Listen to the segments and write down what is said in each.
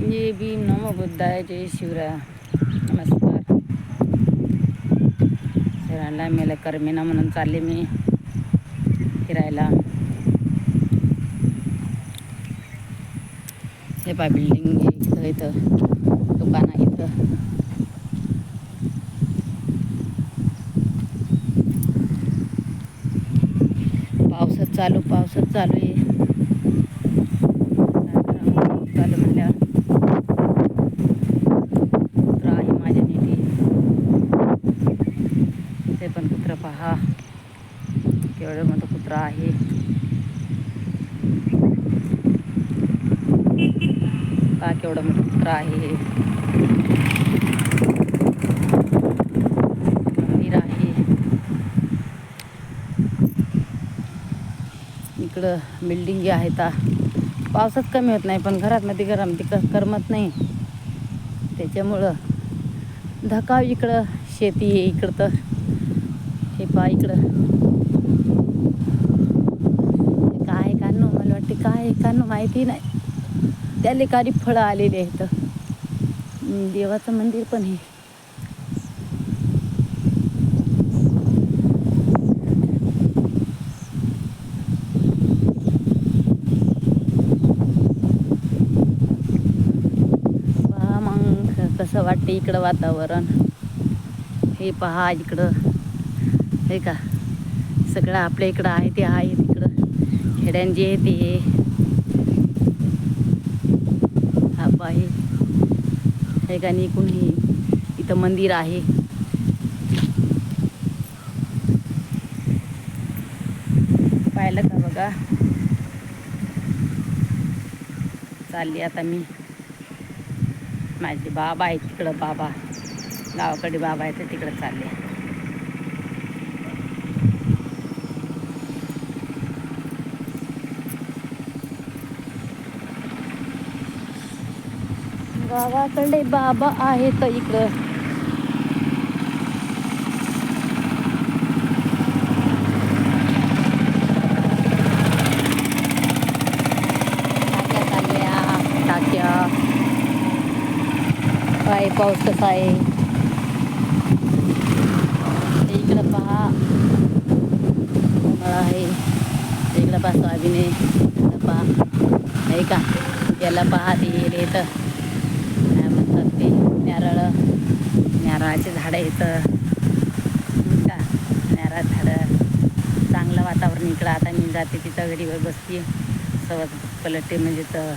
ये भीम नमो बुद्धाय जय शिवराय. नमस्कार सगळ्यांना. मेला करमेना म्हणून चालले मी फिरायला. हे पा बिल्डिंग इथं इथं दुकान आहे इथं. पावसात चालू आहे. चालू म्हणल्यावर कुत्रा आहे माझ्या नीती. ते पण कुत्रा पहा केवढं मोठं कुत्रा आहे. पहा केवढं मोठं कुत्रा आहे. मंदिर आहे इकडं. बिल्डिंग आहेत. पावसात कमी होत नाही पण घरात मध्ये गरम करमत नाही. त्याच्यामुळं धकाव. इकडं शेती आहे इकडं. तर हे पहा इकडं काय कानो मला वाटते काय कानो माहिती नाही. त्या लेकारी फळं आलेली आहेत. देवाचं मंदिर पण आहे. कसं वाटते इकडं वातावरण. हे पहा इकडं हे का सगळं आपल्या इकडं आहे ते आहे. तिकडं खेड्यान जे ते हा आहे हे का निघून हे इथं मंदिर आहे. पाहिलं का बघा. चालली आता मी. माझे बाबा आहेत तिकडं. बाबा गावाकडे बाबा आहेत तिकडं चालले. गावाकडे बाबा आहेत इकडं. टाक्या चालल्या टाक्या. काय पाऊस कसा आहे इकडं पहा. उन्हाळा आहे इकडं पहा. सोयाबीन आहे पहा आहे का. याला पहा ते येतं काय म्हणतात ते नारळाचे झाडं येतं का. नारळ झाडं चांगलं वातावरण इकडं. आता मी जाते तिथं घडीवर बसते सवत पलटते. म्हणजे तर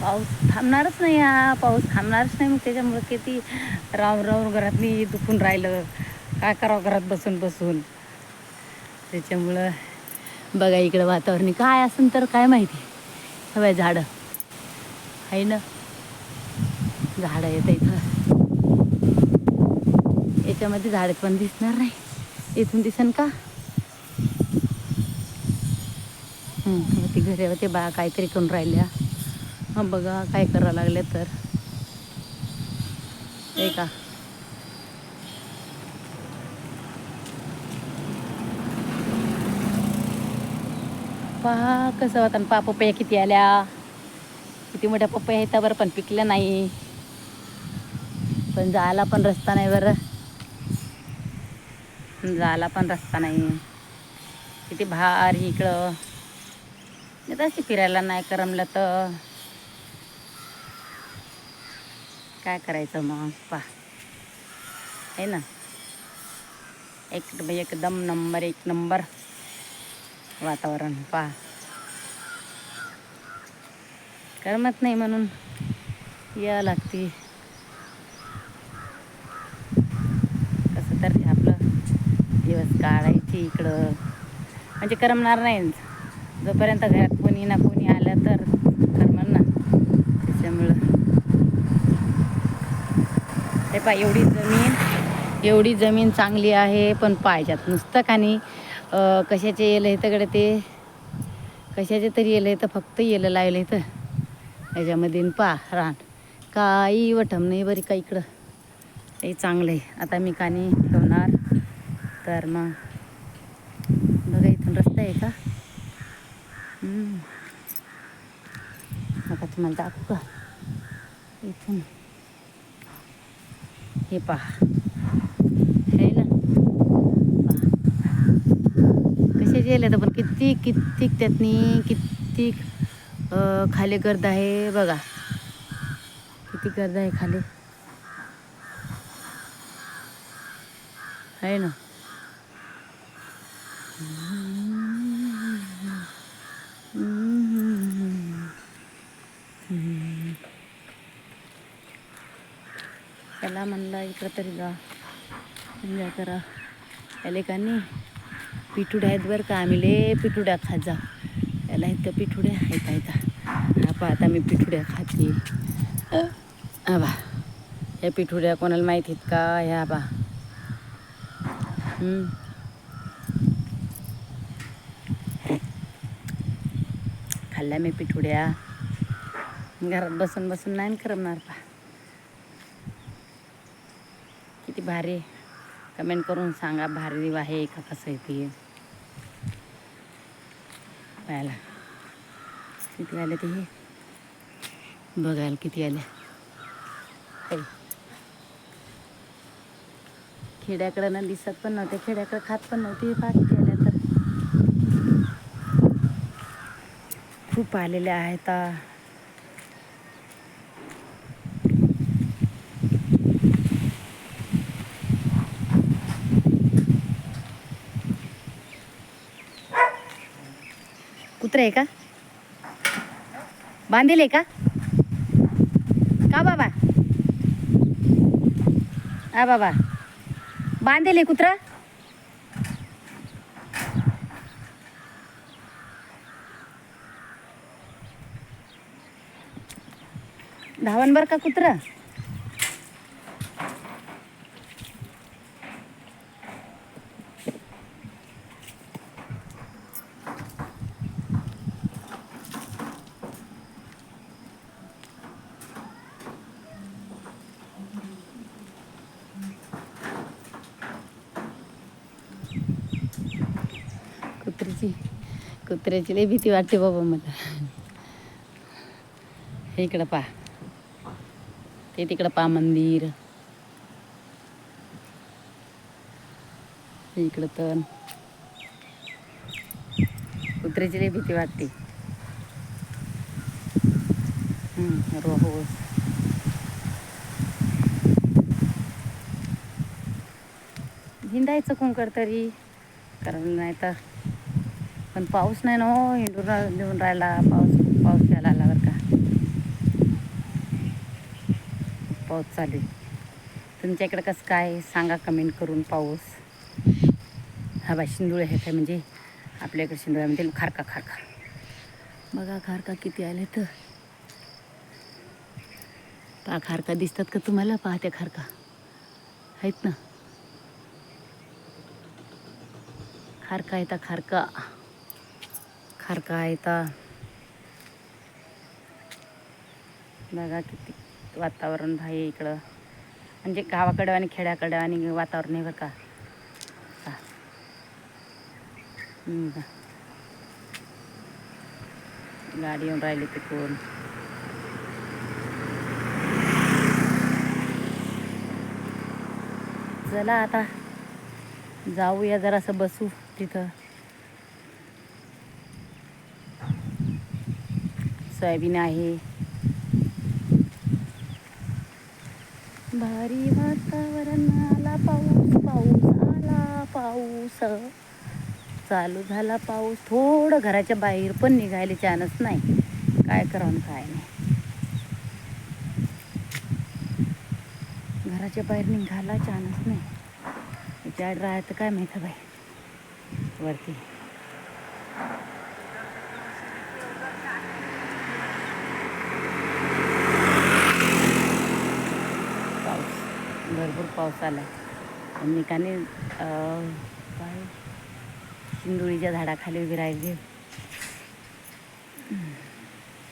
पाऊस थांबणारच नाही. पाऊस थांबणारच नाही. मग त्याच्यामुळं किती राहून घरातली दुखून राहिलं. काय करावं घरात बसून त्याच्यामुळं बघा इकडं वातावरण काय असेल तर काय माहिती. हवं झाडं आहे ना. झाडं येतं इथं. याच्यामध्ये झाडं पण दिसणार नाही. इथून दिसन का ती घरी होते बा काहीतरी करून राहिल्या. बघा काय करायला लागले तर हे का. पहा कसं होतं. पहा पपया किती आल्या. किती मोठ्या पपया आहेत बरं पण पिकलं नाही. पण जायला पण रस्ता नाही बरं. जायला पण रस्ता नाही. किती भारी इकडं. तशी फिरायला नाही करमलं तर काय करायचं मग. पहा आहे ना. एकदम एक नंबर वातावरण. पहा करमत नाही म्हणून या लागते. कसं तर आपलं दिवस काढायची इकडं. म्हणजे करमणार नाही जोपर्यंत घरात कोणी ना कोणी आलं तर करमणार ना. त्याच्यामुळं हे पहा एवढी जमीन चांगली आहे. पण पाहिजेत नुसतं कानी कशाचे येलं इथंकडे ते कशाचे तरी येलं इथं. फक्त येलं लावलं इथं ह्याच्यामध्ये. पहा रान काही वठम नाही बरी का इकडं. हे चांगलं आहे. आता मी कानी ठेवणार तर मग बघा इथून रस्ता आहे का. आता तुम्हाला दाखवू का. इथून हे पहा आहे ना, कसे गेले तर पण किती कित्येक त्यातनी किती खाली गर्द आहे बघा, किती गर्द आहे खाली आहे ना. त्याला म्हणलं इकडं तरी जा एन्जॉय करा. या लेकांनी पिठुड्या आहेत बरं का, आम्ही ले पिठुड्या खात जा. याला इथं पिठुड्या आहेत हा पहा, आता मी पिठुड्या खाते. बा या पिठुड्या कोणाला माहीत आहेत का? ह्या बा खाल्ल्या मी पिठुड्या. घरात बसून बसून नाही करमणार पा. किती भारी, कमेंट करून सांगा भारी आहे का कसं आहे ते. पाहायला किती आले ते, बघायला किती आले. खेड्याकडं ना दिसत पण नव्हते, खेड्याकडं खात पण नव्हती. किती आल्या तर खूप आलेल्या आहेत. कुत्रे आहे का? बांधेले का बाबा? बाबा बांधेले कुत्रा? धावन बर का कुत्रा? कुत्र्याची लई भीती वाटते बाबा मला. हे इकडं पा, ते तिकडं पा मंदिर. इकडं तर कुत्र्याची लई भीती वाटते. रोज हिंडायचं कोणकड तरी, कारण नाही तर पण पाऊस नाही ना हो, हिंडून देऊन राहिला. पाऊस यायला आला बरं का, पाऊस चालू आहे. तुमच्या इकडं कसं काय सांगा कमेंट करून. पाऊस हा बा शिंदोळे आहे काय, म्हणजे आपल्याकडे शिंदोळ्या म्हणजे खारका बघा. खारका किती आले तर पहा. खारका दिसतात का तुम्हाला? पाहत्या खारका आहेत ना, खारका येता खारका येता बघा. किती वातावरण आहे इकडं, म्हणजे गावाकडं आणि खेड्याकडं आणि वातावरण आहे बरं का. गाडी येऊन राहिली तिकडून. चला आता जाऊया जरासं, बसू तिथं. सोयाबीन आहे. भारी वातावरण आला, पाऊस आला, पाऊस चालू झाला पाऊस. थोडं घराच्या बाहेर पण निघायला चान्स नाही. काय करावं काय नाही, घराच्या बाहेर निघायला चान्स नाही. त्याड राहायचं काय माहिती बाई वरती. भरपूर पाऊस आला आहे. निकाने काय शिंदोळीच्या झाडाखाली उभी राहिली.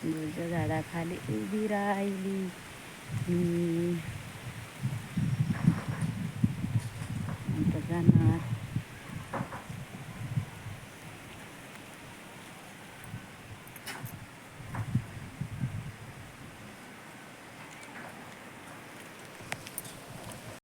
शिंदोळीच्या झाडाखाली उभी राहिली. जाणार